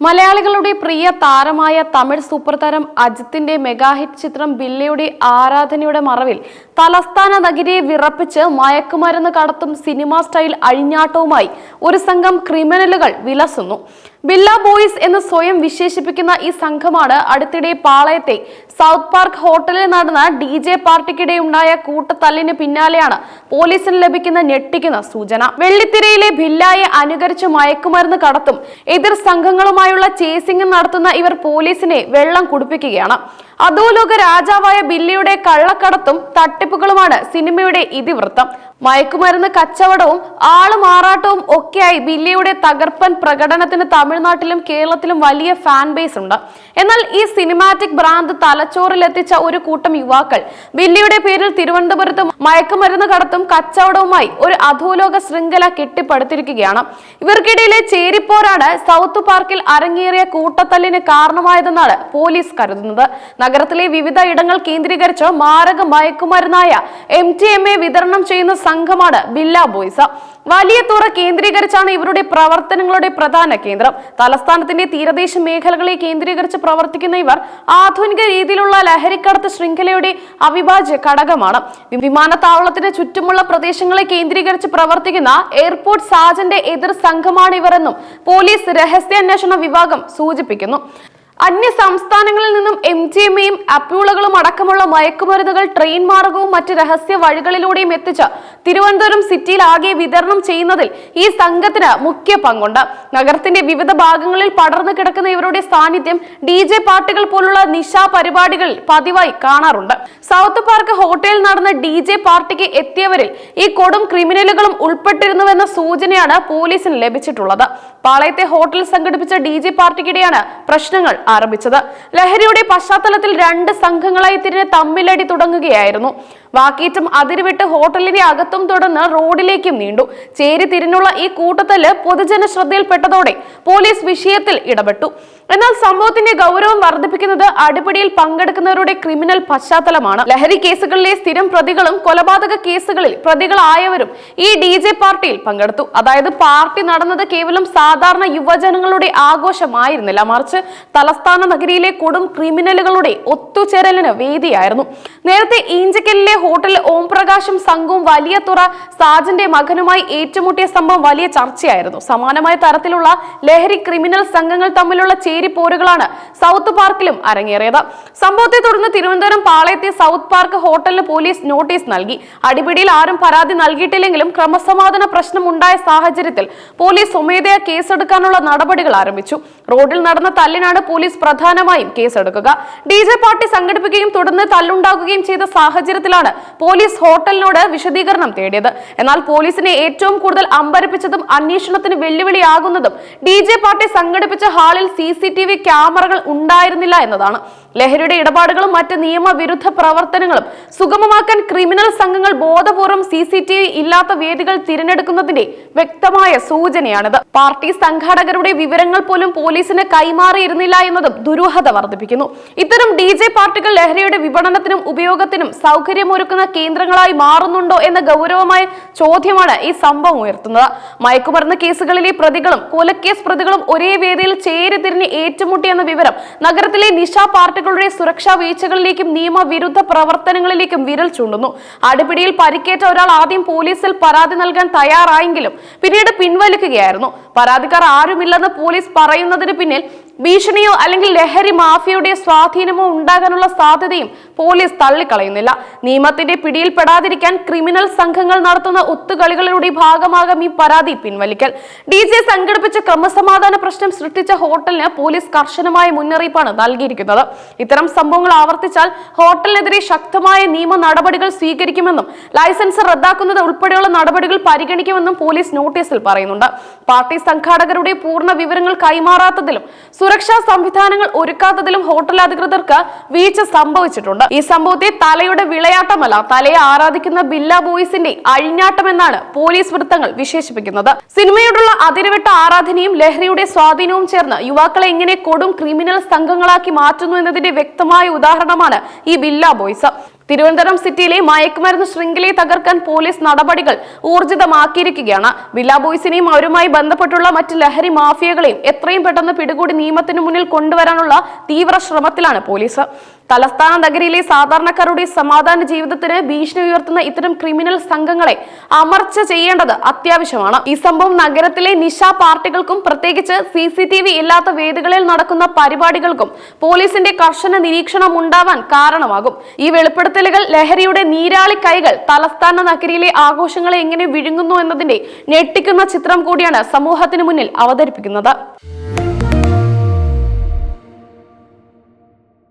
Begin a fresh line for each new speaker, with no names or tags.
മലയാളികളുടെ പ്രിയ താരമായ തമിഴ് സൂപ്പർ താരം അജിത്തിന്റെ മെഗാഹിറ്റ് ചിത്രം ബില്ലയുടെ ആരാധനയുടെ മറവിൽ തലസ്ഥാന നഗരിയെ വിറപ്പിച്ച് മയക്കുമരുന്ന് കടത്തും സിനിമാ സ്റ്റൈൽ അഴിഞ്ഞാട്ടവുമായി ഒരു സംഘം ക്രിമിനലുകൾ വിലസുന്നു. ബില്ല ബോയ്സ് എന്ന് സ്വയം വിശേഷിപ്പിക്കുന്ന ഈ സംഘമാണ് അടുത്തിടെ പാളയത്തെ സൗത്ത് പാർക്ക് ഹോട്ടലിൽ നടന്ന DJ പാർട്ടിക്കിടെ ഉണ്ടായ കൂട്ടത്തല്ലിന് പിന്നാലെയാണ് പോലീസിന് ലഭിക്കുന്ന ഞെട്ടിക്കുന്ന സൂചന. വെള്ളിത്തിരയിലെ ബില്ലായെ അനുകരിച്ച് മയക്കുമരുന്ന് കടത്തും എതിർ സംഘങ്ങളുമായുള്ള ചേസിംഗ് നടത്തുന്ന ഇവർ പോലീസിനെ വെള്ളം കുടിപ്പിക്കുകയാണ്. അധോലോക രാജാവായ ബില്ലിയുടെ കള്ളക്കടത്തും തട്ടിപ്പുകളുമാണ് സിനിമയുടെ ഇതിവൃത്തം. മയക്കുമരുന്ന് കച്ചവടവും ആളുമാറാട്ടവും ഒക്കെയായി ബില്ലിയുടെ തകർപ്പൻ പ്രകടനത്തിന് തമിഴ്നാട്ടിലും കേരളത്തിലും വലിയ ഫാൻ ബേസ് ഉണ്ട്. എന്നാൽ ഈ സിനിമാറ്റിക് ബ്രാൻഡ് തലച്ചോറിലെത്തിച്ച ഒരു കൂട്ടം യുവാക്കൾ ബില്ലിയുടെ പേരിൽ തിരുവനന്തപുരത്ത് മയക്കുമരുന്ന് കടത്തും കച്ചവടവുമായി ഒരു അധോലോക ശൃംഖല കെട്ടിപ്പടുത്തിരിക്കുകയാണ്. ഇവർക്കിടയിലെ ചേരിപ്പോരാണ് സൗത്ത് പാർക്കിൽ അരങ്ങേറിയ കൂട്ടത്തല്ലിന് കാരണമായതെന്നാണ് പോലീസ് കരുതുന്നത്. നഗരത്തിലെ വിവിധ ഇടങ്ങൾ കേന്ദ്രീകരിച്ച് മാരക മയക്കുമരുന്നായ MDMA വിതരണം ചെയ്യുന്ന സംഘമാണ് ബില്ല ബോയ്സ്. വലിയ തുറ കേന്ദ്രീകരിച്ചാണ് ഇവരുടെ പ്രവർത്തനങ്ങളുടെ പ്രധാന കേന്ദ്രം. തലസ്ഥാനത്തിന്റെ തീരദേശ മേഖലകളെ കേന്ദ്രീകരിച്ച് പ്രവർത്തിക്കുന്ന ഇവർ ആധുനിക രീതിയിലുള്ള ലഹരിക്കടത്ത് ശൃംഖലയുടെ അവിഭാജ്യ ഘടകമാണ്. വിമാനത്താവളത്തിന് ചുറ്റുമുള്ള പ്രദേശങ്ങളെ കേന്ദ്രീകരിച്ച് പ്രവർത്തിക്കുന്ന എയർപോർട്ട് സാജന്റെ എതിർ സംഘമാണ് ഇവരെന്നും പോലീസ് രഹസ്യാന്വേഷണ വിഭാഗം സൂചിപ്പിക്കുന്നു. അന്യ സംസ്ഥാനങ്ങളിൽ നിന്നും MDMAയും അപ്യൂളുകളും അടക്കമുള്ള മയക്കുമരുന്നുകൾ ട്രെയിൻ മാർഗവും മറ്റ് രഹസ്യ വഴികളിലൂടെയും എത്തിച്ച് തിരുവനന്തപുരം സിറ്റിയിൽ ആകെ വിതരണം ചെയ്യുന്നതിൽ ഈ സംഘത്തിന് മുഖ്യ പങ്കുണ്ട്. നഗരത്തിന്റെ വിവിധ ഭാഗങ്ങളിൽ പടർന്നു കിടക്കുന്ന ഇവരുടെ സാന്നിധ്യം DJ പാർട്ടികൾ പോലുള്ള നിശാ പരിപാടികളിൽ പതിവായി കാണാറുണ്ട്. സൗത്ത് പാർക്ക് ഹോട്ടലിൽ നടന്ന DJ പാർട്ടിക്ക് എത്തിയവരിൽ ഈ കൊടും ക്രിമിനലുകളും ഉൾപ്പെട്ടിരുന്നുവെന്ന സൂചനയാണ് പോലീസിന് ലഭിച്ചിട്ടുള്ളത്. പാളയത്തെ ഹോട്ടലിൽ സംഘടിപ്പിച്ച DJ പാർട്ടിക്കിടെയാണ് പ്രശ്നങ്ങൾ ആരംഭിച്ചത്. ലഹരിയുടെ പശ്ചാത്തലത്തിൽ രണ്ട് സംഘങ്ങളായി തിരിഞ്ഞ് തമ്മിലടി തുടങ്ങുകയായിരുന്നു. വാക്കേറ്റം അതിരുവിട്ട് ഹോട്ടലിന്റെ അകത്തും തുടർന്ന് റോഡിലേക്കും നീണ്ടു. ചേരി തിരിഞ്ഞുള്ള ഈ കൂട്ടത്തല് പൊതുജന ശ്രദ്ധയിൽപ്പെട്ടതോടെ പോലീസ് വിഷയത്തിൽ ഇടപെട്ടു. എന്നാൽ സംഭവത്തിന്റെ ഗൗരവം വർദ്ധിപ്പിക്കുന്നത് അടിപിടിയിൽ പങ്കെടുക്കുന്നവരുടെ ക്രിമിനൽ പശ്ചാത്തലമാണ്. ലഹരി കേസുകളിലെ സ്ഥിരം പ്രതികളും കൊലപാതക കേസുകളിൽ പ്രതികളായവരും ഈ DJ പാർട്ടിയിൽ പങ്കെടുത്തു. അതായത് പാർട്ടി നടന്നത് കേവലം സാധാരണ യുവജനങ്ങളുടെ ആഘോഷമായിരുന്നില്ല, മറിച്ച് തലസ്ഥാന നഗരിയിലെ കൊടും ക്രിമിനലുകളുടെ ഒത്തുചേരലിന് വേദിയായിരുന്നു. നേരത്തെ ഈഞ്ചക്കലിലെ ഹോട്ടലിൽ ഓംപ്രകാശും സംഘവും വലിയ തുറ സാജന്റെ മകനുമായി ഏറ്റുമുട്ടിയ സംഭവം വലിയ ചർച്ചയായിരുന്നു. സമാനമായ തരത്തിലുള്ള ലഹരി ക്രിമിനൽ സംഘങ്ങൾ തമ്മിലുള്ള ചേരിപ്പോരുകളാണ് സൗത്ത് പാർക്കിലും അരങ്ങേറിയത്. സംഭവത്തെ തുടർന്ന് തിരുവനന്തപുരം പാളയത്തെ സൗത്ത് പാർക്ക് ഹോട്ടലിന് പോലീസ് നോട്ടീസ് നൽകി. അടിപിടിയിൽ ആരും പരാതി നൽകിയിട്ടില്ലെങ്കിലും ക്രമസമാധാന പ്രശ്നം ഉണ്ടായ സാഹചര്യത്തിൽ പോലീസ് സ്വമേധയാ കേസെടുക്കാനുള്ള നടപടികൾ ആരംഭിച്ചു. റോഡിൽ നടന്ന തല്ലിനാണ് പോലീസ് പ്രധാനമായും കേസെടുക്കുക. DJ പാർട്ടി സംഘടിപ്പിക്കുകയും തുടർന്ന് തല്ലുണ്ടാകുകയും ചെയ്ത സാഹചര്യത്തിലാണ് പോലീസ് ഹോട്ടലിനോട് വിശദീകരണം തേടിയത്. എന്നാൽ പോലീസിനെ ഏറ്റവും കൂടുതൽ അമ്പരപ്പിച്ചതും അന്വേഷണത്തിന് വെല്ലുവിളിയാകുന്നതും DJ പാർട്ടി സംഘടിപ്പിച്ച ഹാളിൽ CCTV ക്യാമറകൾ ഉണ്ടായിരുന്നില്ല എന്നതാണ്. ലഹരിയുടെ ഇടപാടുകളും മറ്റ് നിയമവിരുദ്ധ പ്രവർത്തനങ്ങളും സുഗമമാക്കാൻ ക്രിമിനൽ സംഘങ്ങൾ ബോധപൂർവം CCTV ഇല്ലാത്ത വേദികൾ തിരഞ്ഞെടുക്കുന്നതിന്റെ വ്യക്തമായ സൂചനയാണിത്. പാർട്ടി സംഘാടകരുടെ വിവരങ്ങൾ പോലും പോലീസിന് കൈമാറിയിരുന്നില്ല എന്നതും ദുരൂഹത വർദ്ധിപ്പിക്കുന്നു. ഇത്തരം DJ പാർട്ടികൾ ലഹരിയുടെ വിപണനത്തിനും ഉപയോഗത്തിനും സൗകര്യമൊരുക്കുന്ന കേന്ദ്രങ്ങളായി മാറുന്നുണ്ടോ എന്ന ഗൗരവമായ ചോദ്യമാണ് ഈ സംഭവം ഉയർത്തുന്നത്. മയക്കുമരുന്ന് കേസുകളിലെ പ്രതികളും കൊലക്കേസ് പ്രതികളും ഒരേ വേദിയിൽ ചേരിതിരിഞ്ഞ് ഏറ്റുമുട്ടിയെന്ന വിവരം നഗരത്തിലെ നിശാ പാർട്ടികളുടെ സുരക്ഷാ വീഴ്ചകളിലേക്കും നിയമവിരുദ്ധ പ്രവർത്തനങ്ങളിലേക്കും വിരൽ ചൂണ്ടുന്നു. അടിപിടിയിൽ പരിക്കേറ്റ ഒരാൾ ആദ്യം പോലീസിൽ പരാതി നൽകാൻ തയ്യാറായെങ്കിലും പിന്നീട് പിൻവലിക്കുകയായിരുന്നു. പരാതിക്കാർ ആരുമില്ലെന്ന് പോലീസ് പറയുന്നതിന് പിന്നിൽ ഭീഷണിയോ അല്ലെങ്കിൽ ലഹരി മാഫിയയുടെ സ്വാധീനമോ ഉണ്ടാകാനുള്ള സാധ്യതയും പോലീസ് തള്ളിക്കളയുന്നില്ല. നിയമത്തിന്റെ പിടിയിൽപ്പെടാതിരിക്കാൻ ക്രിമിനൽ സംഘങ്ങൾ നടത്തുന്ന ഒത്തുകളികളുടെ ഭാഗമാകും ഈ പരാതി പിൻവലിക്കൽ. DJ സംഘടിപ്പിച്ച ക്രമസമാധാന പ്രശ്നം സൃഷ്ടിച്ച ഹോട്ടലിന് പോലീസ് കർശനമായ മുന്നറിയിപ്പാണ് നൽകിയിരിക്കുന്നത്. ഇത്തരം സംഭവങ്ങൾ ആവർത്തിച്ചാൽ ഹോട്ടലിനെതിരെ ശക്തമായ നിയമ നടപടികൾ സ്വീകരിക്കുമെന്നും ലൈസൻസ് റദ്ദാക്കുന്നത് ഉൾപ്പെടെയുള്ള നടപടികൾ പരിഗണിക്കുമെന്നും പോലീസ് നോട്ടീസിൽ പറയുന്നുണ്ട്. പാർട്ടി സംഘാടകരുടെ പൂർണ്ണ വിവരങ്ങൾ കൈമാറാത്തതിലും സുരക്ഷാ സംവിധാനങ്ങൾ ഒരുക്കാത്തതിലും ഹോട്ടൽ അധികൃതർക്ക് വീഴ്ച സംഭവിച്ചിട്ടുണ്ട്. ഈ സംഭവത്തെ തലയുടെ വിളയാട്ടമല്ല, തലയെ ആരാധിക്കുന്ന ബില്ല ബോയ്സിന്റെ അഴിഞ്ഞാട്ടമെന്നാണ് പോലീസ് വൃത്തങ്ങൾ വിശേഷിപ്പിക്കുന്നത്. സിനിമയോടുള്ള അതിരുവിട്ട ആരാധനയും ലഹരിയുടെ സ്വാധീനവും ചേർന്ന് യുവാക്കളെ എങ്ങനെ കൊടും ക്രിമിനൽ സംഘങ്ങളാക്കി മാറ്റുന്നു എന്നതിന്റെ വ്യക്തമായ ഉദാഹരണമാണ് ഈ ബില്ല ബോയ്സ്. തിരുവനന്തപുരം സിറ്റിയിലെ മയക്കുമരുന്ന് ശൃംഖലയെ തകർക്കാൻ പോലീസ് നടപടികൾ ഊർജിതമാക്കിയിരിക്കുകയാണ്. വില്ല ബോയ്സിനെയും അവരുമായി ബന്ധപ്പെട്ടുള്ള മറ്റ് ലഹരി മാഫിയകളെയും എത്രയും പെട്ടെന്ന് പിടികൂടി നിയമത്തിന് മുന്നിൽ കൊണ്ടുവരാനുള്ള തീവ്ര ശ്രമത്തിലാണ് പോലീസ്. തലസ്ഥാന നഗരിയിലെ സാധാരണക്കാരുടെ സമാധാന ജീവിതത്തിന് ഭീഷണി ഉയർത്തുന്ന ഇത്തരം ക്രിമിനൽ സംഘങ്ങളെ അമർച്ച ചെയ്യേണ്ടത് അത്യാവശ്യമാണ്. ഈ സംഭവം നഗരത്തിലെ നിശാ പാർട്ടികൾക്കും പ്രത്യേകിച്ച് CCTV ഇല്ലാത്ത വേദികളിൽ നടക്കുന്ന പരിപാടികൾക്കും പോലീസിന്റെ കർശന നിരീക്ഷണം ഉണ്ടാവാൻ കാരണമാകും. ഈ വെളിപ്പെടുത്തലുകൾ ലഹരിയുടെ നീരാളി കൈകൾ തലസ്ഥാന നഗരിയിലെ ആഘോഷങ്ങളെ എങ്ങനെ വിഴുങ്ങുന്നു എന്നതിന്റെ ഞെട്ടിക്കുന്ന ചിത്രം കൂടിയാണ് സമൂഹത്തിന് മുന്നിൽ അവതരിപ്പിക്കുന്നത്.